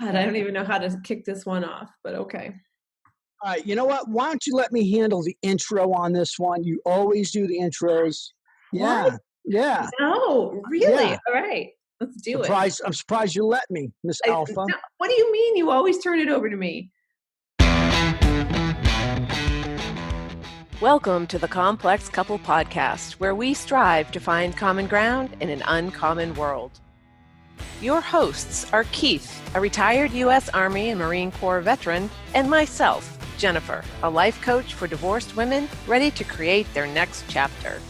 God, I don't even know how to kick this one off, but okay. All right, you know what? Why don't you let me handle the intro on this one? You always do the intros. Yeah, What? yeah, No, really? yeah. All right, let's do it. I'm surprised you let me, Miss Alpha. No, what do you mean you always turn it over to me? Welcome to the Complex Couple Podcast, where we strive to find common ground in an uncommon world. Your hosts are Keith, a retired U.S. Army and Marine Corps veteran, and myself, Jennifer, a life coach for divorced women ready to create their next chapter.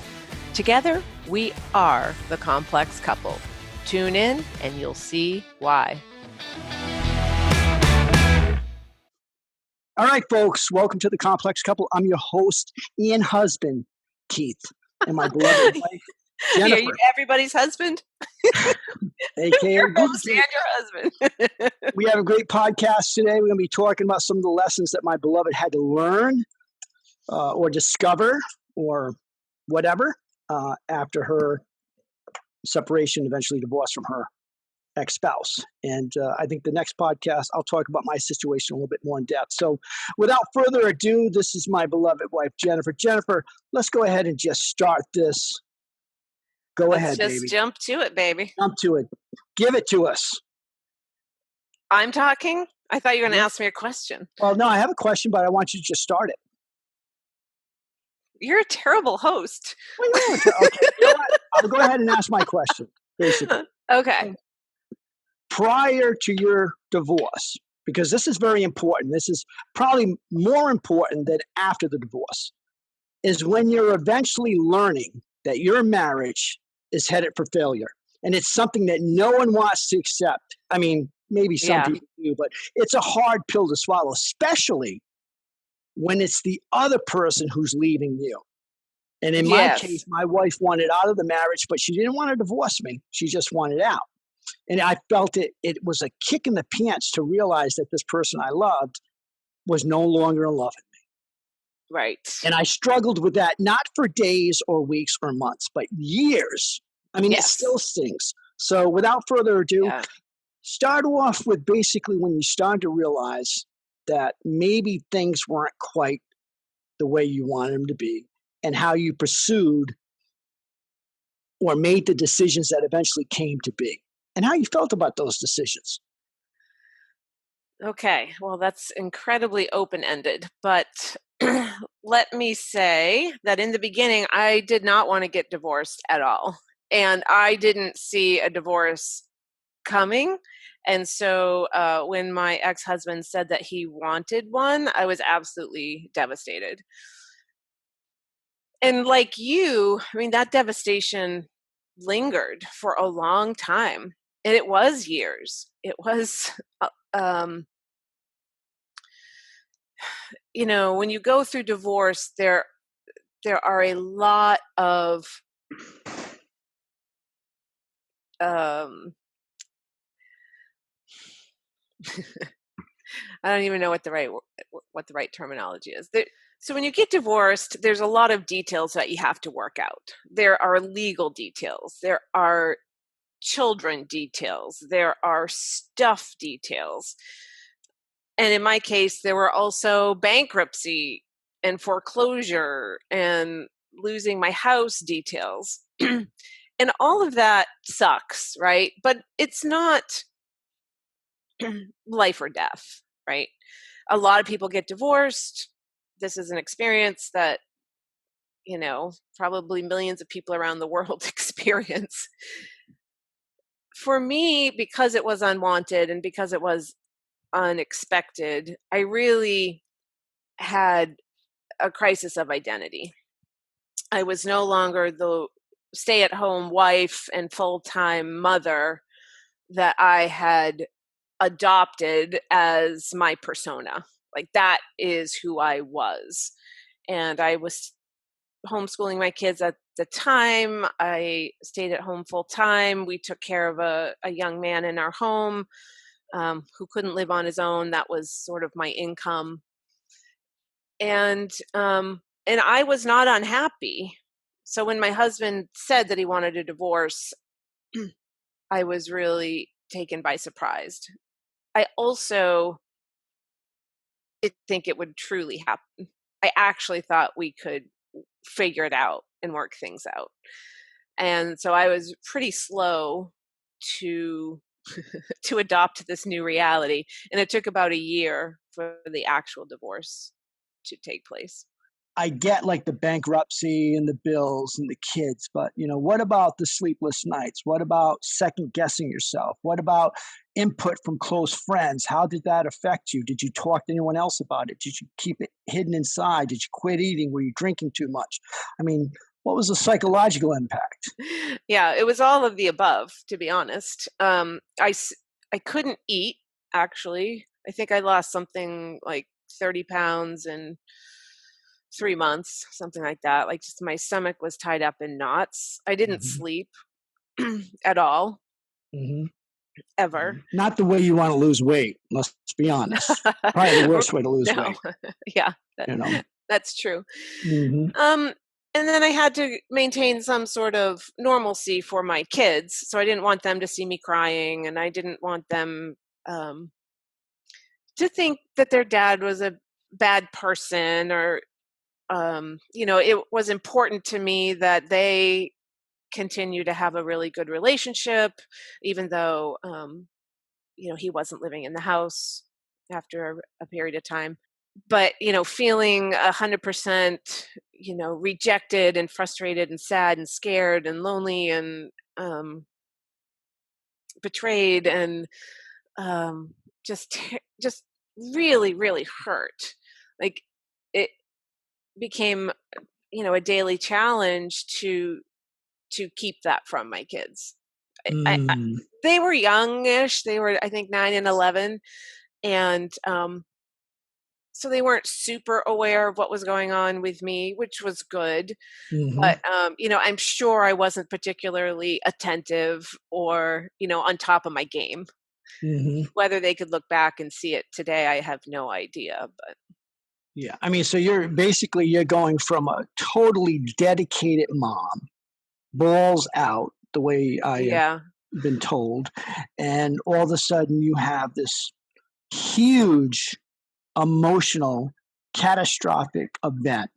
Together, we are the Complex Couple. Tune in and you'll see why. All right, folks, welcome to the Complex Couple. I'm your host and husband, Keith, and my beloved wife, Jennifer. Are you everybody's husband? AKA your host and your husband. We have a great podcast today. We're going to be talking about some of the lessons that my beloved had to learn or discover or whatever after her separation, eventually divorce from her ex-spouse. And I think the next podcast, I'll talk about my situation a little bit more in depth. So without further ado, this is my beloved wife, Jennifer. Jennifer, let's go ahead and just start this. Let's ahead, just baby. Jump to it, baby. Jump to it. Give it to us. I'm talking? I thought you were going to ask me a question. Well, no, I have a question, but I want you to just start it. You're a terrible host. Well, no, okay. You know what? I'll go ahead and ask my question, basically. Okay. Prior to your divorce, because this is very important, this is probably more important than after the divorce, is when you're eventually learning that your marriage is headed for failure. And it's something that no one wants to accept. I mean, maybe some people do, but it's a hard pill to swallow, especially when it's the other person who's leaving you. And in my case, my wife wanted out of the marriage, but she didn't want to divorce me. She just wanted out. And I felt it was a kick in the pants to realize that this person I loved was no longer in love with me. Right. And I struggled with that, not for days or weeks or months, but years. I mean, it still stings. So without further ado, start off with basically when you started to realize that maybe things weren't quite the way you wanted them to be, and how you pursued or made the decisions that eventually came to be, and how you felt about those decisions. Okay, well, that's incredibly open-ended, but let me say that in the beginning, I did not want to get divorced at all. And I didn't see a divorce coming. And so when my ex-husband said that he wanted one, I was absolutely devastated. And like you, I mean, that devastation lingered for a long time. And it was years. It was, you know, when you go through divorce, there are a lot of I don't even know what the right terminology is. So when you get divorced, there's a lot of details that you have to work out. There are legal details. There are children details. There are stuff details. And in my case, there were also bankruptcy and foreclosure and losing my house details. And all of that sucks, right? But it's not life or death, right? A lot of people get divorced. This is an experience that, you know, probably millions of people around the world experience. For me, because it was unwanted and because it was unexpected, I really had a crisis of identity. I was no longer the stay-at-home wife and full-time mother that I had adopted as my persona. Like, that is who I was. And I was homeschooling my kids at the time. I stayed at home full time. We took care of a young man in our home who couldn't live on his own. That was sort of my income. And I was not unhappy. So when my husband said that he wanted a divorce, I was really taken by surprise. I also didn't think it would truly happen. I actually thought we could figure it out and work things out. And so I was pretty slow to to adopt this new reality, and it took about a year for the actual divorce to take place. I get like the bankruptcy and the bills and the kids, but what about the sleepless nights? What about second guessing yourself? What about input from close friends? How did that affect you? Did you talk to anyone else about it? Did you keep it hidden inside? Did you quit eating? Were you drinking too much? I mean, what was the psychological impact? Yeah, it was all of the above, to be honest. I couldn't eat, actually. I think I lost something like 30 pounds in 3 months, something like that. Like, just my stomach was tied up in knots. I didn't hmm sleep at all, hmm ever. Not the way you want to lose weight, let's be honest. Probably the worst way to lose No, weight, yeah, you know. that's true. hmm Um, and then I had to maintain some sort of normalcy for my kids. So I didn't want them to see me crying, and I didn't want them um, to think that their dad was a bad person, or it was important to me that they continue to have a really good relationship, even though he wasn't living in the house after a period of time. But feeling 100%, rejected and frustrated and sad and scared and lonely and betrayed and just really, really hurt. Like, it became a daily challenge to keep that from my kids. I Mm, They were youngish. They were, I think, 9 and 11, and so they weren't super aware of what was going on with me, which was good. hmm But I'm sure I wasn't particularly attentive or on top of my game. hmm Whether they could look back and see it today, I have no idea. But Yeah, I mean, so you're going from a totally dedicated mom, balls out, the way I have yeah, been told, and all of a sudden you have this huge emotional, catastrophic event,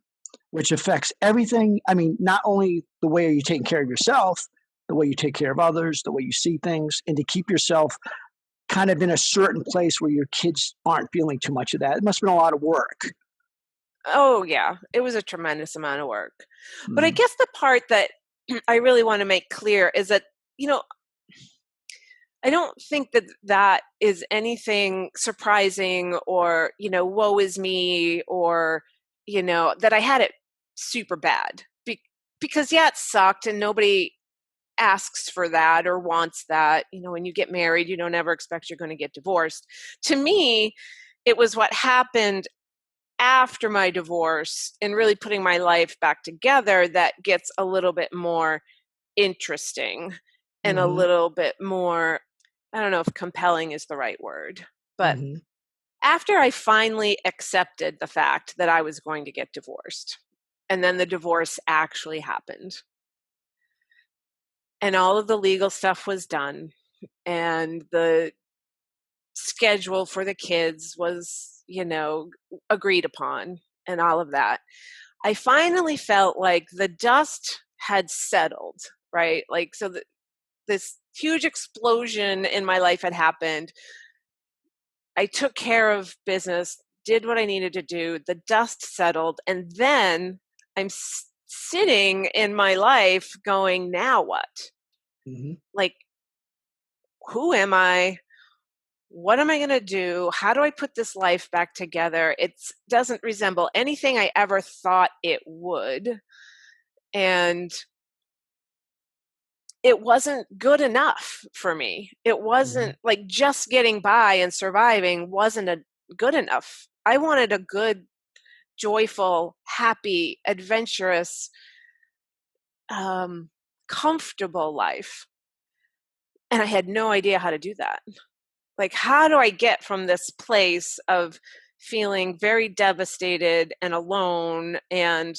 which affects everything. I mean, not only the way you're taking care of yourself, the way you take care of others, the way you see things, and to keep yourself kind of in a certain place where your kids aren't feeling too much of that. It must have been a lot of work. oh yeah, it was a tremendous amount of work. But I Mm, guess the part that I really want to make clear is that you know I don't think that that is anything surprising or, woe is me, or, that I had it super bad. Because, yeah, it sucked, and nobody asks for that or wants that. When you get married, you don't ever expect you're going to get divorced. To me, it was what happened after my divorce and really putting my life back together that gets a little bit more interesting and a mhm, little bit more, I don't know if compelling is the right word, but mhm, after I finally accepted the fact that I was going to get divorced, and then the divorce actually happened, and all of the legal stuff was done, and the schedule for the kids was, agreed upon, and all of that, I finally felt like the dust had settled, right? Like, so this huge explosion in my life had happened. I took care of business, did what I needed to do. The dust settled. And then I'm sitting in my life going, now what? mhm, Like, who am I? What am I going to do? How do I put this life back together? It doesn't resemble anything I ever thought it would. And it wasn't good enough for me. It mhm, wasn't like just getting by and surviving wasn't good enough. I wanted a good, joyful, happy, adventurous, um, comfortable life. And I had no idea how to do that. Like, how do I get from this place of feeling very devastated and alone and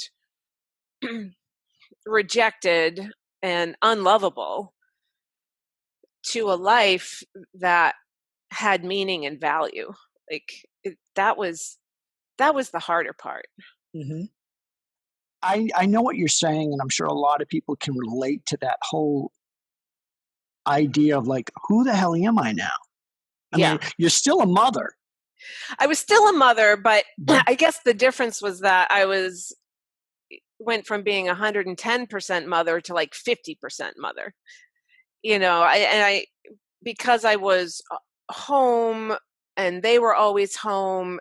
rejected and unlovable to a life that had meaning and value. Like that was the harder part. Hmm. I know what you're saying, and I'm sure a lot of people can relate to that whole idea of like, who the hell am I now? I Yeah. mean, you're still a mother. I was still a mother, but Mhm. I guess the difference was that went from being 110% mother to like 50% mother. I because I was home and they were always home,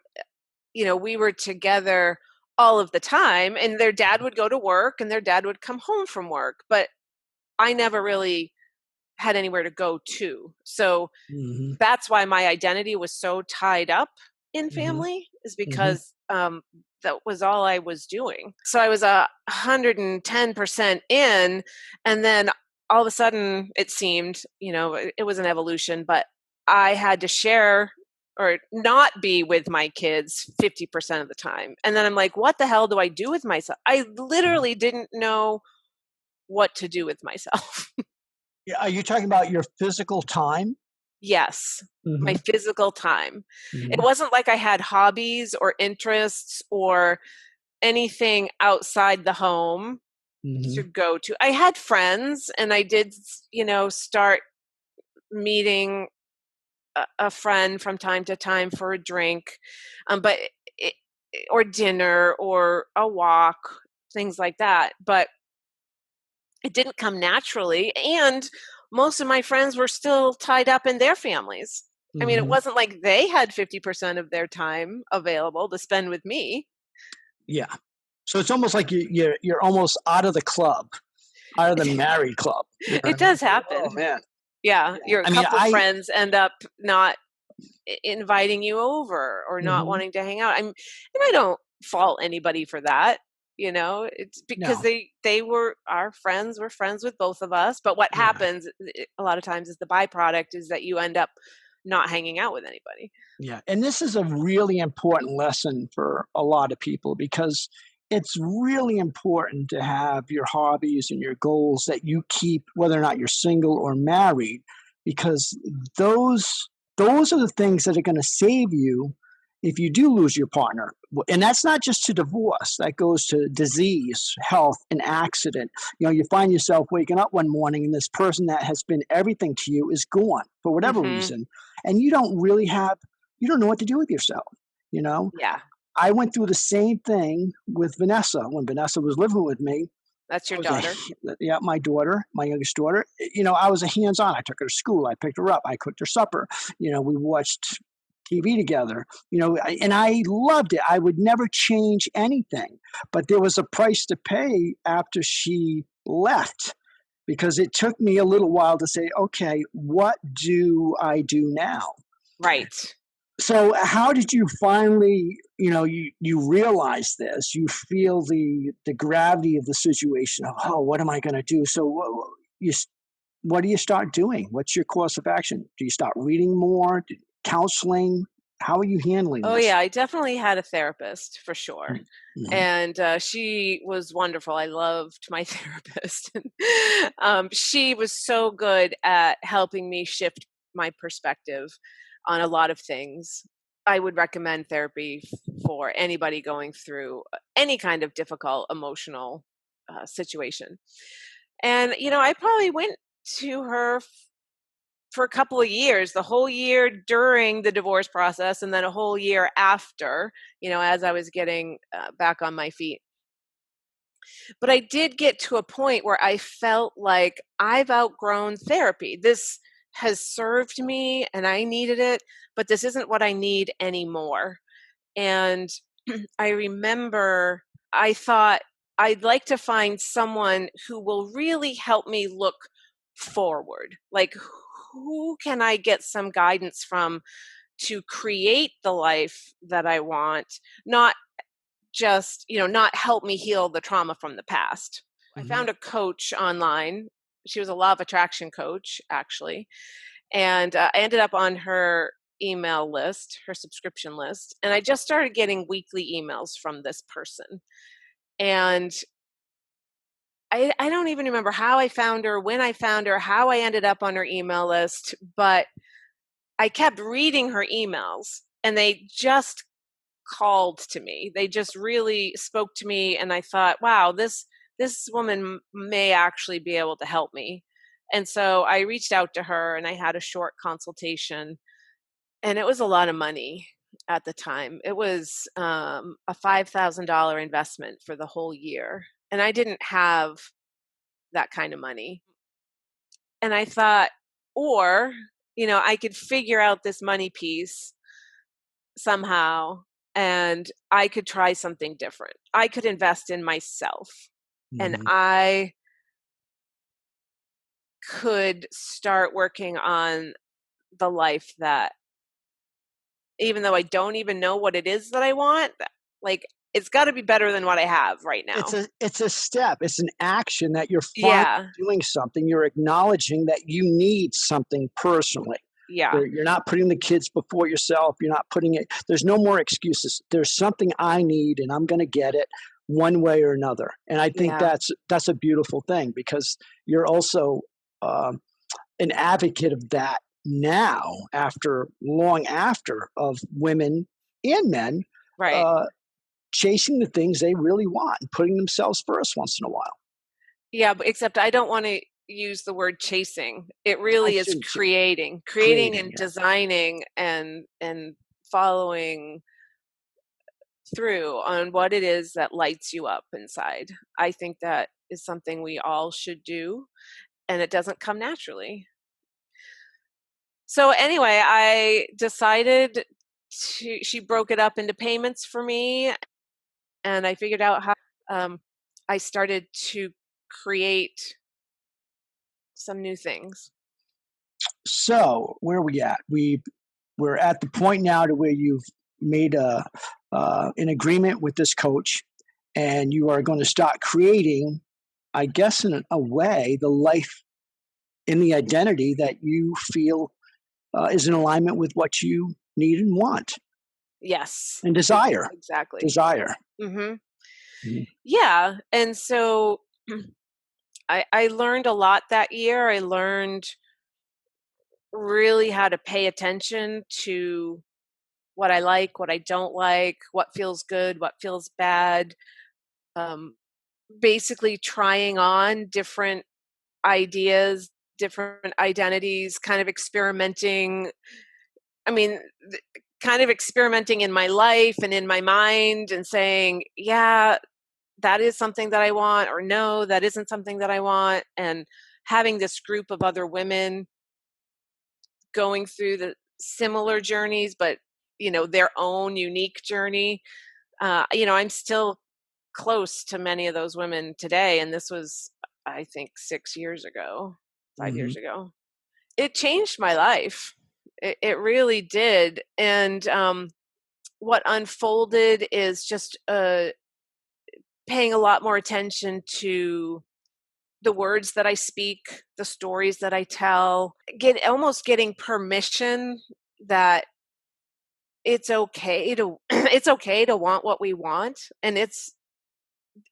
we were together all of the time, and their dad would go to work and their dad would come home from work, but I never really had anywhere to go to. So Mhm. that's why my identity was so tied up in Mhm. family, is Mhm. because that was all I was doing. So I was 110% in, and then all of a sudden it seemed, it was an evolution, but I had to share or not be with my kids 50% of the time. And then I'm like, what the hell do I do with myself? I Mhm. literally didn't know what to do with myself. Yeah, are you talking about your physical time? Yes, my Mhm. physical time. It Mhm. wasn't like I had hobbies or interests or anything outside the home to Mhm. go to. I had friends, and I did, start meeting a friend from time to time for a drink, but it, or dinner or a walk, things like that. But it didn't come naturally, and most of my friends were still tied up in their families. I mean, it Mhm. wasn't like they had 50% of their time available to spend with me. Yeah. So it's almost like you're almost out of the club, out of the married club. You know what It I mean? does It's like, oh happen. man. Yeah, Yeah. your I mean, couple I. friends end up not inviting you over or not Mhm. wanting to hang out. And I don't fault anybody for that. It's because No. they were our friends, were friends with both of us. But what Yeah. happens a lot of times is the byproduct is that you end up not hanging out with anybody. Yeah. And this is a really important lesson for a lot of people because it's really important to have your hobbies and your goals that you keep, whether or not you're single or married, because those those are the things that are going to save you if you do lose your partner. And that's not just to divorce, that goes to disease, health, and accident. You find yourself waking up one morning and this person that has been everything to you is gone for whatever Hmm. reason. And you don't know what to do with yourself. You know, Yeah, I went through the same thing with Vanessa. When Vanessa was living with me, that's I your was a daughter. yeah, my daughter, my youngest daughter. I was a hands-on. I took her to school. I picked her up. I cooked her supper. We watched TV together. And I loved it. I would never change anything. But there was a price to pay after she left because it took me a little while to say, okay, what do I do now? Right. So how did you finally, you realize this, you feel the gravity of the situation of, oh, what am I going to do? So what do you start doing? What's your course of action? Do you start reading more, counseling? How are you handling Oh this? yeah, I definitely had a therapist for sure. Mm-hmm. And she was wonderful. I loved my therapist. She was so good at helping me shift my perspective on a lot of things. I would recommend therapy for anybody going through any kind of difficult emotional situation. And, I probably went to her for a couple of years, the whole year during the divorce process, and then a whole year after, as I was getting back on my feet. But I did get to a point where I felt like I've outgrown therapy. This has served me and I needed it, but this isn't what I need anymore. And I remember I thought I'd like to find someone who will really help me look forward. Like, who can I get some guidance from to create the life that I want, not just, not help me heal the trauma from the past. I Mm-hmm. found a coach online. She was a law of attraction coach, actually. And I ended up on her email list, her subscription list. And I just started getting weekly emails from this person. And I don't even remember how I found her, when I found her, how I ended up on her email list. But I kept reading her emails, and they just called to me. They just really spoke to me, and I thought, wow, this woman may actually be able to help me. And so I reached out to her, and I had a short consultation, and it was a lot of money at the time. It was a $5,000 investment for the whole year, and I didn't have that kind of money. And I thought, or, I could figure out this money piece somehow, and I could try something different. I could invest in myself, and I could start working on the life that, even though I don't even know what it is that I want, like, it's got to be better than what I have right now. It's a step. It's an action that you're finally Yeah. doing something. You're acknowledging that you need something personally. Yeah. You're not putting the kids before yourself. You're not putting it. There's no more excuses. There's something I need, and I'm going to get it one way or another. And I think Yeah. that's a beautiful thing, because you're also an advocate of that now, long after of women and men Right. chasing the things they really want and putting themselves first once in a while. Yeah, but except I don't want to use the word chasing. It really is creating and yeah. designing and following through on what it is that lights you up inside. I think that is something we all should do, and it doesn't come naturally. So anyway, I decided she broke it up into payments for me, and I figured out how I started to create some new things. So where are we at? We're at the point now to where you've made an agreement with this coach, and you are going to start creating, I guess, in a way, the life and the identity that you feel is in alignment with what you need and want. Yes. And desire. Exactly. Desire. Yeah. And so I learned a lot that year. I learned really how to pay attention to what I like, what I don't like, what feels good, what feels bad. Basically trying on different ideas, different identities, kind of experimenting. I mean, kind of experimenting in my life and in my mind and saying, yeah, that is something that I want, or no, that isn't something that I want. And having this group of other women going through the similar journeys, but their own unique journey. I'm still close to many of those women today, and this was, I think, 6 years ago, 5 years ago. It changed my life. It really did. And what unfolded is just paying a lot more attention to the words that I speak, the stories that I tell, almost getting permission that it's okay to it's okay to want what we want, and it's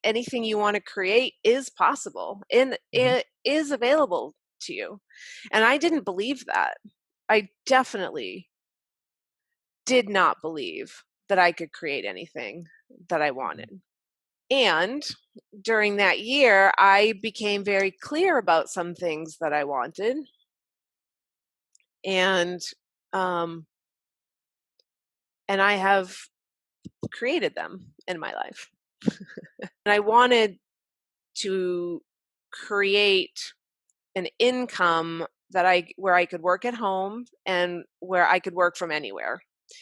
anything you want to create is possible, and it is available to you. And I didn't believe that. I definitely did not believe that I could create anything that I wanted. And during that year, I became very clear about some things that I wanted. And I have created them in my life. And I wanted to create an income where I could work at home and where I could work from anywhere.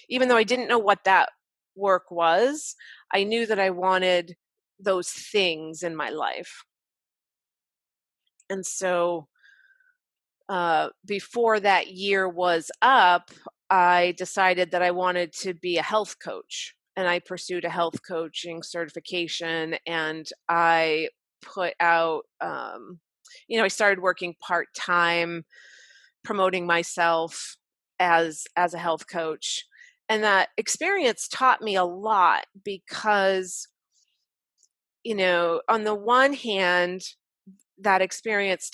Even though I didn't know what that work was, I knew that I wanted those things in my life. And so before that year was up, I decided that I wanted to be a health coach. And I pursued a health coaching certification, and I put out, I started working part-time, promoting myself as a health coach. And that experience taught me a lot because, on the one hand, that experience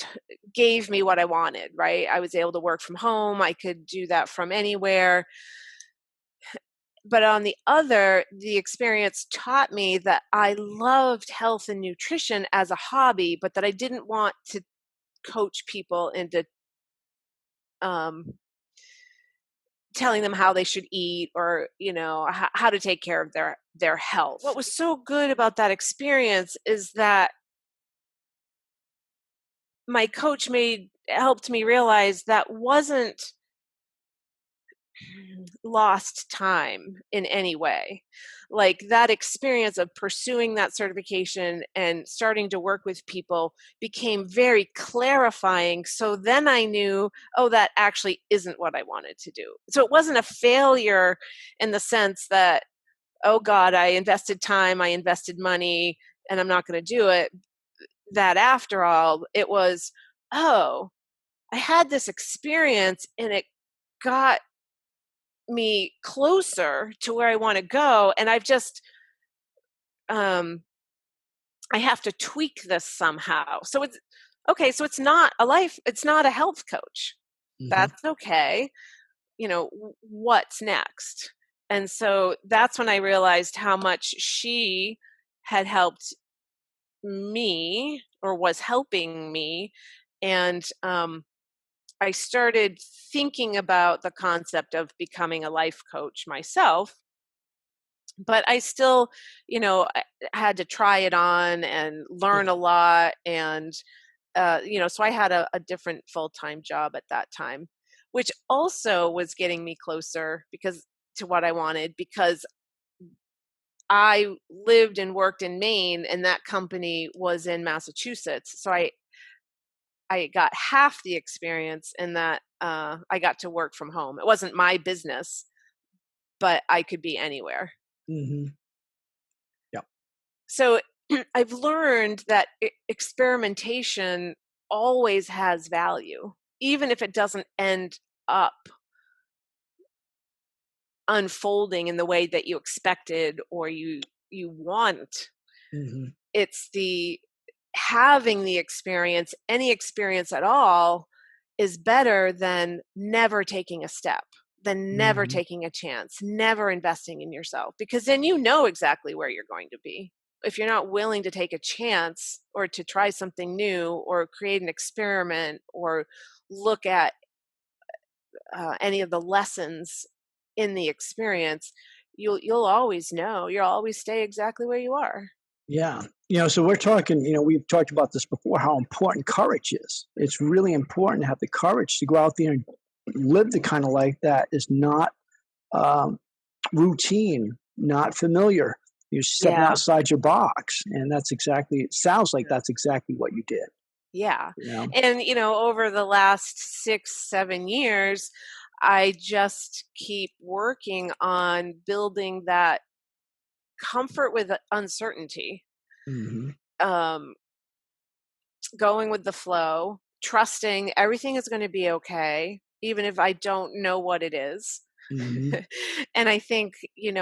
gave me what I wanted, right? I was able to work from home. I could do that from anywhere. But on the other, the experience taught me that I loved health and nutrition as a hobby, but that I didn't want to coach people into telling them how they should eat, or how to take care of their health. What was so good about that experience is that my coach helped me realize that wasn't lost time in any way. Like, that experience of pursuing that certification and starting to work with people became very clarifying. So then I knew, oh, that actually isn't what I wanted to do. So it wasn't a failure in the sense that, oh God, I invested time, I invested money, and I'm not going to do it. That after all, it was, oh, I had this experience and it got me closer to where I want to go, and I've just I have to tweak this somehow. So it's okay, so it's not a health coach. That's okay. What's next? And so that's when I realized how much she had helped me, or was helping me. And I started thinking about the concept of becoming a life coach myself, but I still, I had to try it on and learn a lot. And, so I had a different full-time job at that time, which also was getting me closer to what I wanted, because I lived and worked in Maine and that company was in Massachusetts. So I got half the experience in that I got to work from home. It wasn't my business, but I could be anywhere. Mm-hmm. Yeah. So I've learned that experimentation always has value, even if it doesn't end up unfolding in the way that you expected or you want. It's having the experience, any experience at all, is better than never taking a step, than never taking a chance, never investing in yourself, because then you know exactly where you're going to be. If you're not willing to take a chance or to try something new or create an experiment or look at any of the lessons in the experience, you'll always know. You'll always stay exactly where you are. Yeah. So we're talking, we've talked about this before, how important courage is. It's really important to have the courage to go out there and live the kind of life that is not routine, not familiar. You're stepping outside your box. And it sounds like that's exactly what you did. Yeah. And, over the last 6-7 years, I just keep working on building that comfort with uncertainty, going with the flow, trusting everything is going to be okay, even if I don't know what it is. And I think,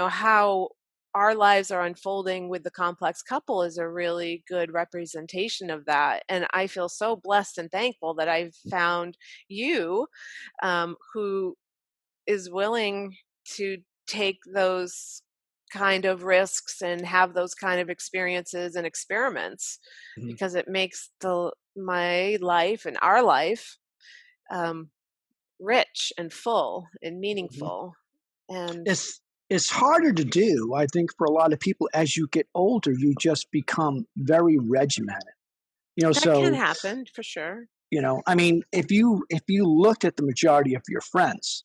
how our lives are unfolding with the complex couple is a really good representation of that. And I feel so blessed and thankful that I've found you, who is willing to take those kind of risks and have those kind of experiences and experiments, because it makes my life and our life rich and full and meaningful. And it's harder to do, I think, for a lot of people. As you get older, you just become very regimented. That can happen for sure. I mean, if you looked at the majority of your friends,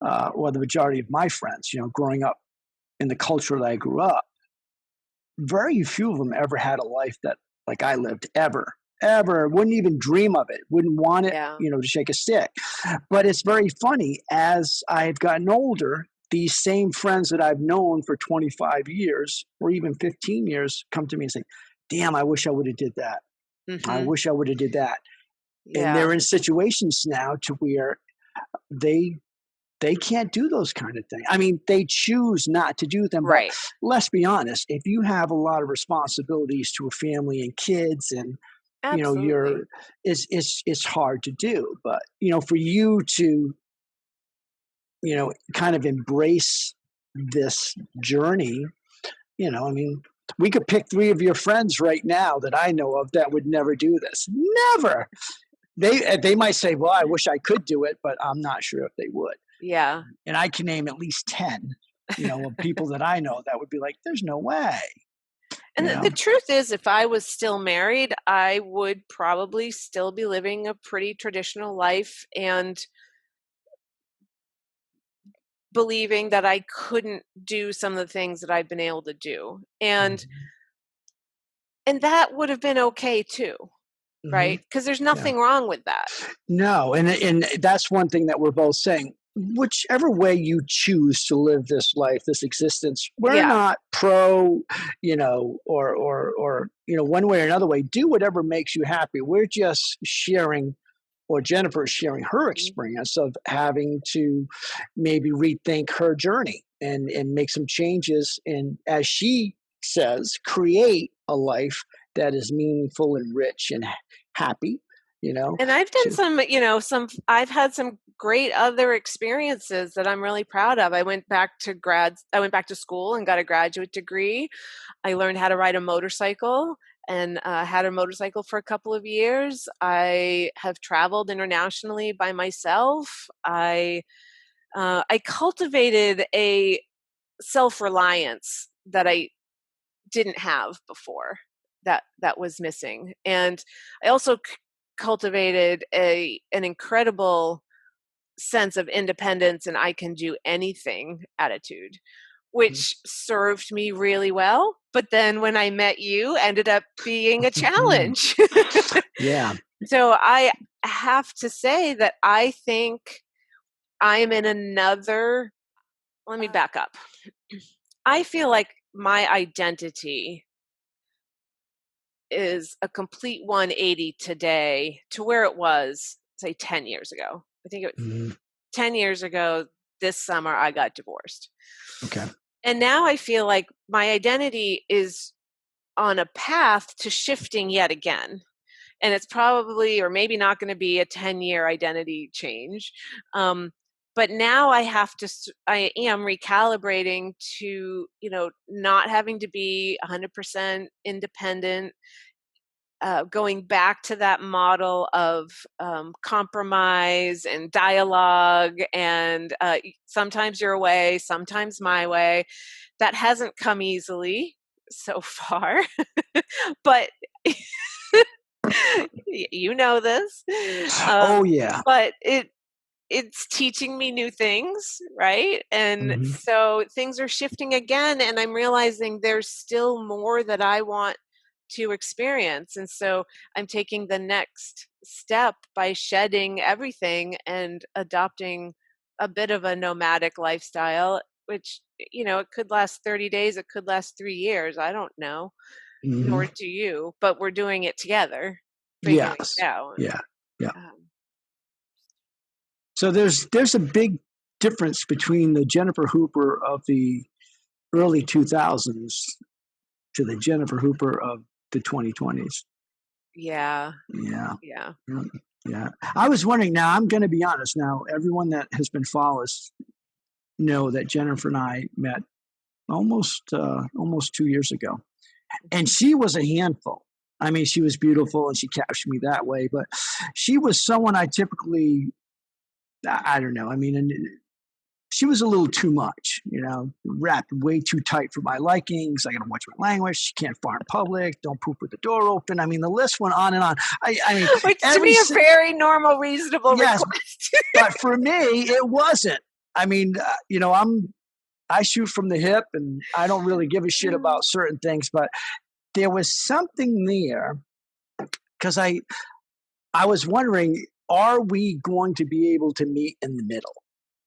or the majority of my friends, growing up in the culture that I grew up, very few of them ever had a life that like I lived, ever, wouldn't even dream of it, wouldn't want it, to shake a stick. But it's very funny, as I've gotten older, these same friends that I've known for 25 years or even 15 years come to me and say, damn, I wish I would have did that. I wish I would have did that. And they're in situations now to where they can't do those kind of things. I mean, they choose not to do them. Right. But let's be honest, if you have a lot of responsibilities to a family and kids and Absolutely. it's hard to do. But for you to kind of embrace this journey, I mean, we could pick 3 of your friends right now that I know of that would never do this. Never. They might say, well, I wish I could do it, but I'm not sure if they would. Yeah. And I can name at least 10, of people that I know that would be like, there's no way. And the truth is, if I was still married, I would probably still be living a pretty traditional life and believing that I couldn't do some of the things that I've been able to do. And that would have been okay too, right? Because there's nothing wrong with that. No, and that's one thing that we're both saying. Whichever way you choose to live this life, this existence, we're not pro, or one way or another way. Do whatever makes you happy. We're just sharing, or Jennifer is sharing her experience of having to maybe rethink her journey and make some changes, and as she says, create a life that is meaningful and rich and happy. And I've done I've had some great other experiences that I'm really proud of. I went back to school and got a graduate degree. I learned how to ride a motorcycle and had a motorcycle for a couple of years. I have traveled internationally by myself. I cultivated a self-reliance that I didn't have before, that was missing. And I also cultivated an incredible sense of independence and I can do anything attitude, which served me really well. But then when I met you, ended up being a challenge. Yeah. So I have to say that I think I'm in let me back up. I feel like my identity is a complete 180 today to where it was, say, 10 years ago. I think it was 10 years ago this summer, I got divorced. Okay. And now I feel like my identity is on a path to shifting yet again. And it's probably, or maybe not going to be a 10-year identity change. But now I am recalibrating to, not having to be 100% independent, going back to that model of compromise and dialogue, and sometimes your way, sometimes my way. That hasn't come easily so far, but you know this. Oh yeah. But it's teaching me new things, right? And so things are shifting again, and I'm realizing there's still more that I want to experience. And so I'm taking the next step by shedding everything and adopting a bit of a nomadic lifestyle, which, it could last 30 days, it could last 3 years. I don't know, nor do you, but we're doing it together, figuring it out. Yeah. So there's a big difference between the Jennifer Hooper of the early 2000s to the Jennifer Hooper of the 2020s. Yeah. I was wondering, now I'm going to be honest, now everyone that has been following us know that Jennifer and I met almost 2 years ago, and she was a handful. I mean, she was beautiful and she captured me that way, but she was someone I don't know. I mean, and she was a little too much, wrapped way too tight for my likings. I got to watch my language. She can't fart in public. Don't poop with the door open. I mean, the list went on and on. I mean, which to me a very normal, reasonable request. But for me, it wasn't. I mean, I shoot from the hip, and I don't really give a shit about certain things. But there was something there, because I was wondering, are we going to be able to meet in the middle?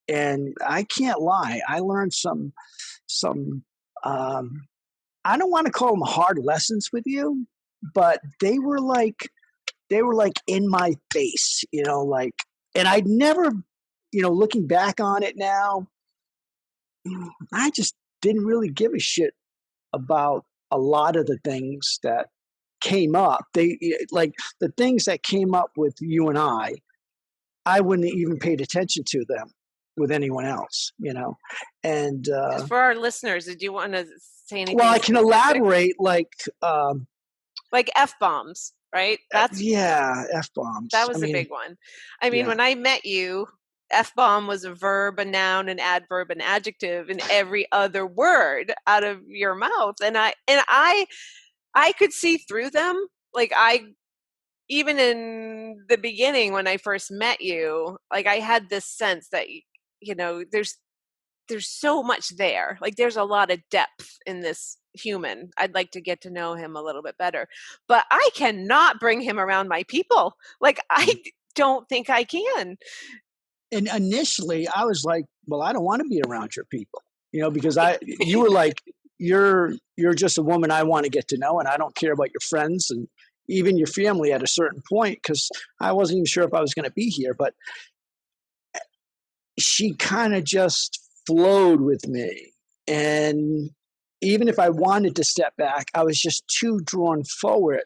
And I can't lie, I learned some I don't want to call them hard lessons with you, but they were like in my face, and I'd never, looking back on it now, I just didn't really give a shit about a lot of the things that came up, like the things that came up with you and I wouldn't even paid attention to them with anyone else, And Just for our listeners, did you want to say anything? well, I can specific? elaborate, like F-bombs, right? yeah, F-bombs. That was a big one. I mean, when I met you, F-bomb was a verb, a noun, an adverb, an adjective, and every other word out of your mouth. And I could see through them. Like even in the beginning when I first met you, like I had this sense that there's so much there. Like there's a lot of depth in this human. I'd like to get to know him a little bit better. But I cannot bring him around my people. Like I don't think I can. And initially I was like, well, I don't want to be around your people, because you were like, you're just a woman I want to get to know, and I don't care about your friends and even your family at a certain point, because I wasn't even sure if I was going to be here. But she kind of just flowed with me. And even if I wanted to step back, I was just too drawn forward.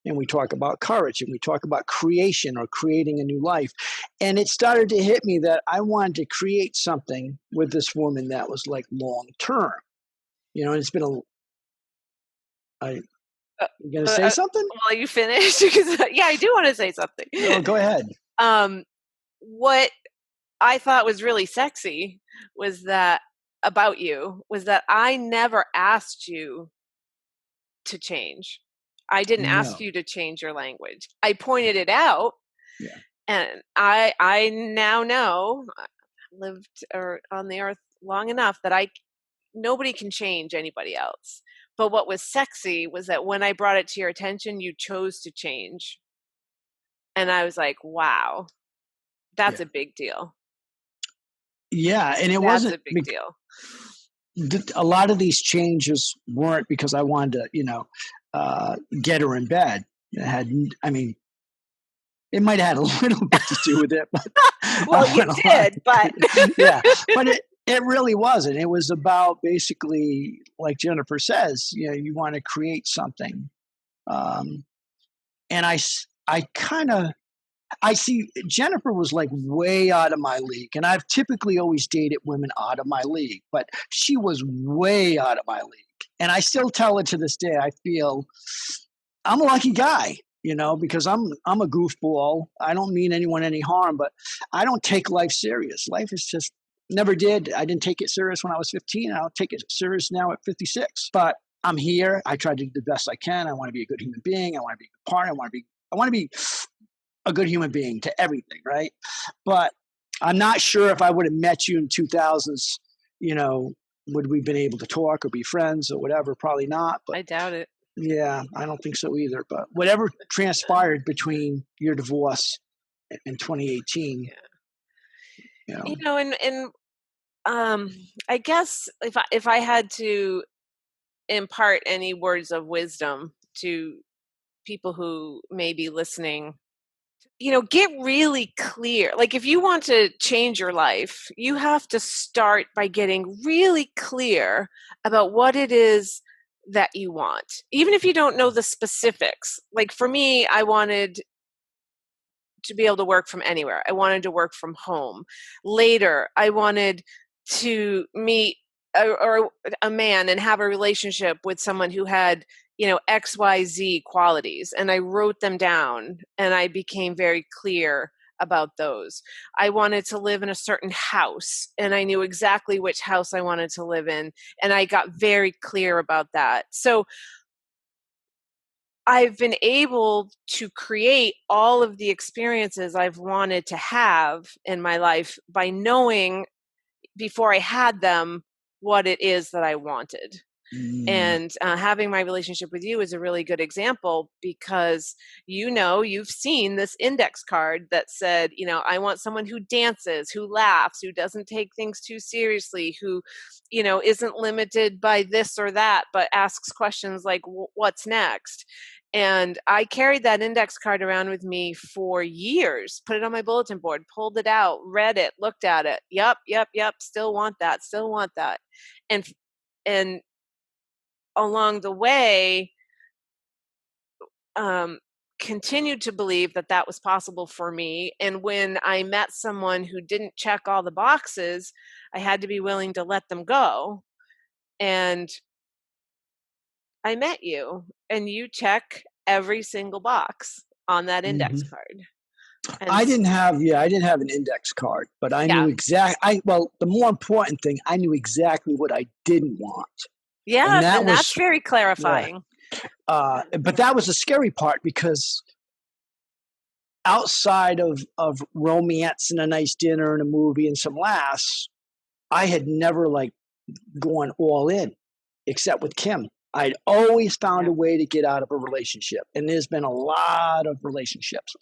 And we talk about courage, and we talk about creation or creating a new life. And it started to hit me that I wanted to create something with this woman that was like long term. And it's been you going to say something? Well, you finished? Because yeah, I do want to say something. Oh, go ahead. What I thought was really sexy was that I never asked you to change. I didn't ask you to change your language. I pointed it out, and I now know, I lived on the earth long enough that nobody can change anybody else. But what was sexy was that when I brought it to your attention, you chose to change, and I was like, wow, that's a big deal. Yeah, and it wasn't a big deal. A lot of these changes weren't because I wanted to, get her in bed. It might have had a little bit to do with it, but well, you did, but yeah, but it really wasn't. It was about basically, like Jennifer says, you want to create something, and I see Jennifer was like way out of my league, and I've typically always dated women out of my league, but she was way out of my league. And I still tell her to this day, I feel I'm a lucky guy, because I'm a goofball. I don't mean anyone any harm, but I don't take life serious. Life is just never did. I didn't take it serious when I was 15. I don't take it serious now at 56. But I'm here. I try to do the best I can. I want to be a good human being. I want to be a good partner. I want to be a good human being to everything, right? But I'm not sure if I would have met you in 2000s, would we been able to talk or be friends or whatever? Probably not. But I doubt it. Yeah, I don't think so either. But whatever transpired between your divorce and 2018, and I guess if I had to impart any words of wisdom to people who may be listening, get really clear. Like if you want to change your life, you have to start by getting really clear about what it is that you want, even if you don't know the specifics. Like for me, I wanted to be able to work from anywhere. I wanted to work from home. Later, I wanted to meet a man and have a relationship with someone who had, XYZ qualities. And I wrote them down, and I became very clear about those. I wanted to live in a certain house, and I knew exactly which house I wanted to live in. And I got very clear about that. So I've been able to create all of the experiences I've wanted to have in my life by knowing before I had them what it is that I wanted. And having my relationship with you is a really good example, because you've seen this index card that said, I want someone who dances, who laughs, who doesn't take things too seriously, who isn't limited by this or that, but asks questions like what's next. And I carried that index card around with me for years, put it on my bulletin board, pulled it out, read it, looked at it. Yep. Still want that. And along the way, continued to believe that that was possible for me. And when I met someone who didn't check all the boxes, I had to be willing to let them go. And I met you, and you check every single box on that index card. And I didn't have an index card, but I knew the more important thing, I knew exactly what I didn't want. Yeah, and that's very clarifying. But that was the scary part, because outside of romance and a nice dinner and a movie and some laughs, I had never gone all in, except with Kim. I'd always found a way to get out of a relationship, and there's been a lot of relationships.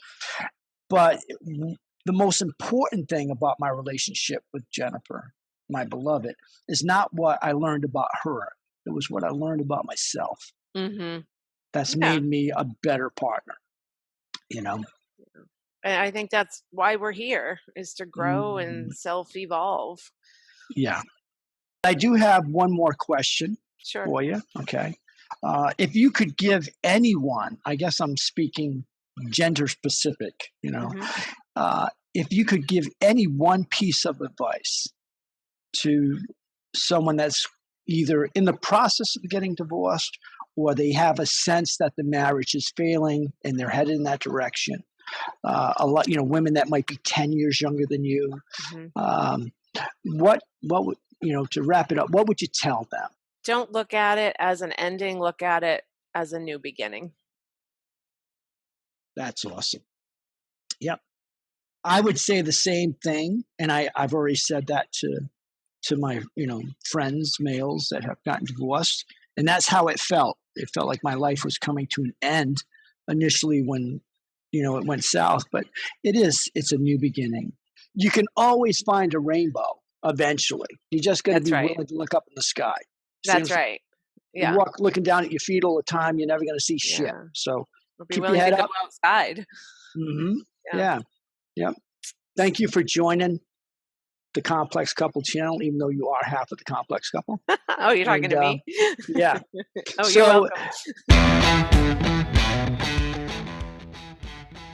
But the most important thing about my relationship with Jennifer, my beloved, is not what I learned about her. It was what I learned about myself. Mm-hmm. That's made me a better partner, And I think that's why we're here, is to grow and self-evolve. Yeah. I do have one more question for you. Okay. If you could give anyone, I guess I'm speaking gender specific, if you could give any one piece of advice to someone that's either in the process of getting divorced, or they have a sense that the marriage is failing and they're headed in that direction. A lot, women that might be 10 years younger than you. What would, to wrap it up, what would you tell them? Don't look at it as an ending. Look at it as a new beginning. That's awesome. Yep. I would say the same thing. And I've already said that to my, friends, males that have gotten divorced. And that's how it felt. It felt like my life was coming to an end initially when, it went south, but it's a new beginning. You can always find a rainbow eventually. You just got to be willing to look up in the sky. That's right. Yeah. You walk looking down at your feet all the time, you're never going to see shit. So be willing to go outside. Yeah. Yep. Thank you for joining the Complex Couple channel, even though you are half of the Complex Couple. Oh, you're talking to me? Yeah. You're welcome.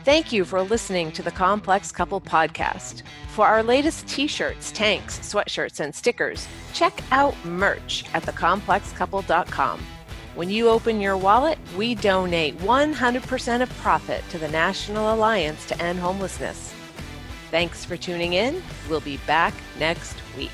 Thank you for listening to the Complex Couple podcast. For our latest t-shirts, tanks, sweatshirts, and stickers, check out merch at thecomplexcouple.com. When you open your wallet, we donate 100% of profit to the National Alliance to End Homelessness. Thanks for tuning in. We'll be back next week.